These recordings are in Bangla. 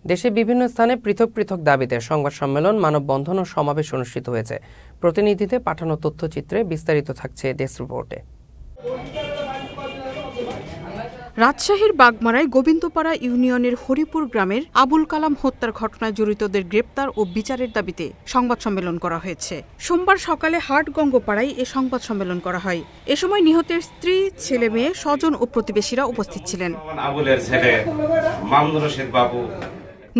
দেশে বিভিন্ন স্থানে পৃথক পৃথক দাবিতে সংবাদ সম্মেলন, মানববন্ধন ও সমাবেশ অনুষ্ঠিত হয়েছে। প্রতিনিধিদের পাঠানো তথ্যচিত্রে বিস্তারিত থাকছে ডেস্ক রিপোর্টে। রাজশাহীর বাগমারায় গোবিন্দপাড়া ইউনিয়নের হরিপুর গ্রামের আবুল কালাম হত্যার ঘটনায় জড়িতদের গ্রেপ্তার ও বিচারের দাবিতে সংবাদ সম্মেলন করা হয়েছে। সোমবার সকালে হাটগঙ্গপাড়ায় এ সংবাদ সম্মেলন করা হয়। এ সময় নিহতের স্ত্রী, ছেলে মেয়ে, স্বজন ও প্রতিবেশীরা উপস্থিত ছিলেন।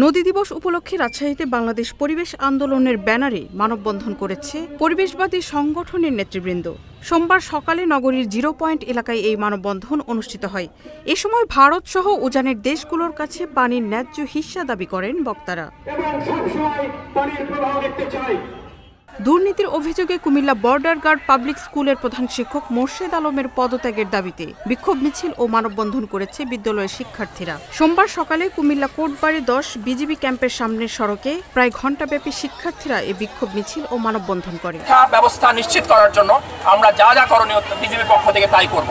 নদী দিবস উপলক্ষে রাজশাহীতে বাংলাদেশ পরিবেশ আন্দোলনের ব্যানারে মানববন্ধন করেছে পরিবেশবাদী সংগঠনের নেতৃবৃন্দ। সোমবার সকালে নগরীর 0 পয়েন্ট এলাকায় এই মানববন্ধন অনুষ্ঠিত হয়। এ সময় ভারত সহ উজানের দেশগুলোর কাছে পানির ন্যায্য হিস্সা দাবি করেন বক্তারা। দুর্নীতির অভিযোগে কুমিল্লা বর্ডার গার্ড পাবলিক স্কুলের প্রধান শিক্ষক মোর্শেদ আলমের পদত্যাগের দাবিতে বিক্ষোভ মিছিল ও মানববন্ধন করেছে বিদ্যালয়ের শিক্ষার্থীরা। সোমবার সকালে কুমিল্লা কোটবাড়ি 10 বিজিবি ক্যাম্পের সামনের সড়কে প্রায় ঘণ্টাব্যাপী শিক্ষার্থীরা এই বিক্ষোভ মিছিল ও মানববন্ধন করে। ব্যবস্থা নিশ্চিত করার জন্য আমরা যা যা করণীয় বিজিবির পক্ষ থেকে তাই করব।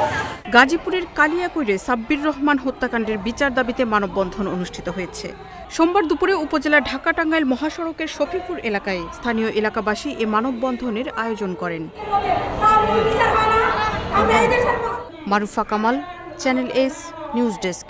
গাজীপুরের কালিয়াকৈরে সাব্বির রহমান হত্যাকাণ্ডের বিচার দাবিতে মানববন্ধন অনুষ্ঠিত হয়েছে। সোমবার দুপুরে উপজেলার ঢাকা-টাঙ্গাইল মহাসড়কের শফিপুর এলাকায় স্থানীয় এলাকাবাসী এ মানববন্ধনের আয়োজন করেন। Marufa Kamal, channel S news desk.